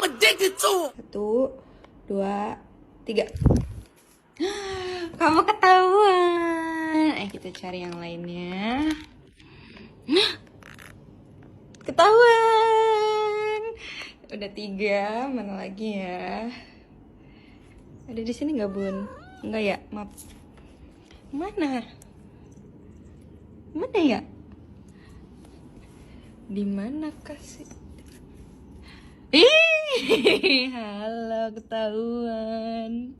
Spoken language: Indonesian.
Satu, dua, tiga. Kamu ketahuan. Kita cari yang lainnya. Ketahuan. Udah 3, mana lagi ya? Ada di sini nggak, Bun? Enggak ya, maaf. Mana? Mana ya? Di mana kasih? Ih, halo, ketahuan.